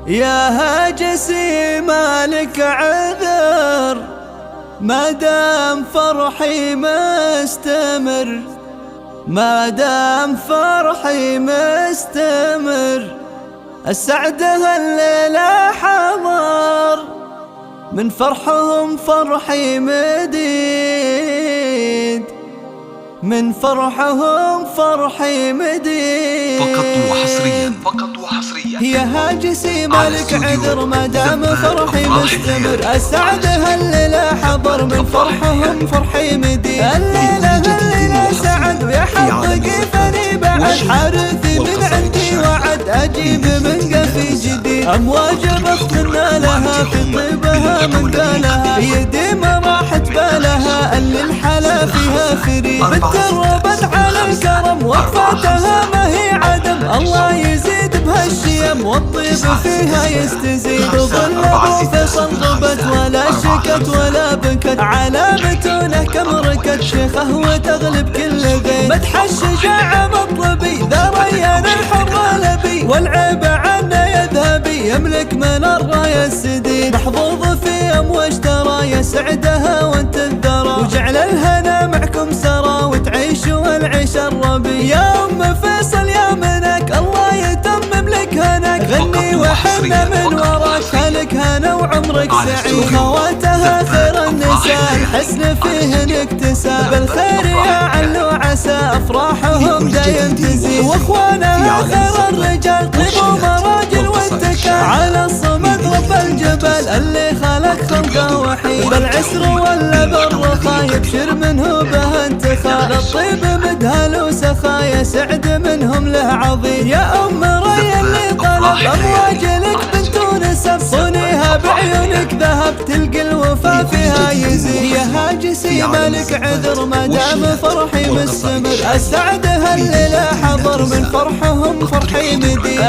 يا هاجسي مالك عذر ما دام فرحي مستمر، ما دام فرحي مستمر. السعد هالليلة حضر من فرحهم فرحي مديد، من فرحهم فرحي مديد. فقط وحصريا، فقط وحصريا. يا هاجسي مالك عذر ما دام فرحي مستمر. السعد هالليلة حضر من فرحهم فرحي مديد. الليلة سعد ويحقق فني بعد حارثي من عندي وعد أجيب من قفي جديد. أمواج بختنا لها في طيبها من بالها، يدي ما راحت بالها اللي الحلا فيها فريد. بالتربت على الكرم وقفتها ما هي عدم، الله يزيد بهالشيم والطيب فيها يستزيد. ظل ابو فيصل غبت ولا شكت ولا بكت، علامتونه كم ركت شيخه وتغلب كل غير. مدح الشجاعة مطلبي ذا ريان الحر لبي، والعيب عنه يذهبي يملك من الراية السديد. محظوظ في امواج ترى يا سعدها وانت الذرى، وجعل الهنا معكم سرى وتعيشوا العيش الربي. يا ام فيصل يا منك الله يتمم لك هناك، غني وحنا من وراك هلك هنا وعمرك سعيد. خواتها خير النساء الحسن فيهن اكتساب، الخير يا علو عسى افراحهم دايم تزيد. واخوانها خير الرجال طيب ومراجل واتكال، على الصمد رب الجبل اللي خلق خلقه وحيد. بالعسر ولا بالرخا يبشر منه به انتخاب، الطيب مدهل وسخايا سعد منهم له عظيم. يا ام ري اللي طلب امواجلك بنت ونسب، صونيها بعيونك ذهب تلقى الوفا فيها يزيد. يا هاجسي مالك عذر ما دام فرحي مستمر. السعد هالليلة حضر من فرحهم فرحي مديد.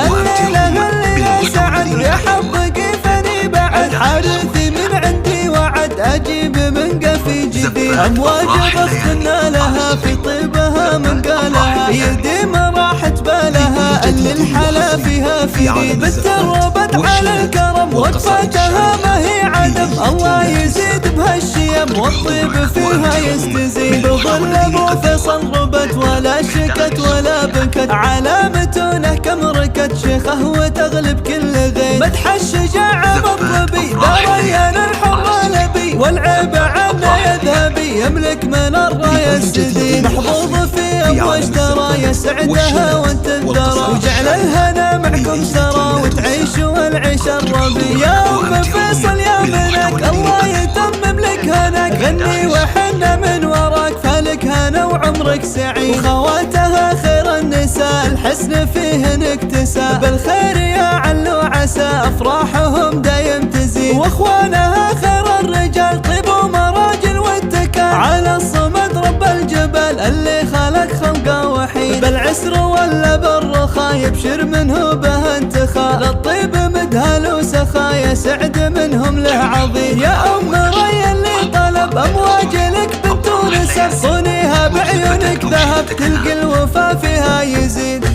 الليلة سعد يحقق فني بعد حارثي من عندي وعد أجيب من قفي جديد. أمواج بختنا لها في طيبها من قالها، يدي ما راحت بالها اللي الحلا فيها فريد. بالتربت على الكرم وقفتها ما هي عدم، الله يزيد بهالشيم والطيب فيها يستزيد. ظل ابو فيصل ربت ولا شكت ولا بكت، علامتونه كم ركت شيخه وتغلب كل غير. مدح الشجاعة مطلبي ذا ريان الحر لبي، والعيب عنه يذهبي يملك من الراية السديد. محظوظ في امواج ترى يا سعدها وانت الذرى، وجعل الهنا معكم سرى وتعيشوا العيش الربي. يا ام فيصل يا منك الله يتمم لك هناك، غني وحنا من وراك فلك هنا وعمرك سعيد. خواتها خير النساء الحسن فيهن اكتساب، الخير يا علو عسى افراحهم دايم تزيد. واخوانها خير الرجال طيب ومراجل واتكال، على الصمد رب الجبل اللي خلق خلقه وحيد. بالعسر ولا بالرخا يبشر منه به انتخاب، الطيب مدهل وسخايا سعد منهم له عظيم. يا ام ري اللي طلب امواجلك بنت ونسب، صونيها بعيونك ذهب تلقى الوفا فيها يزيد.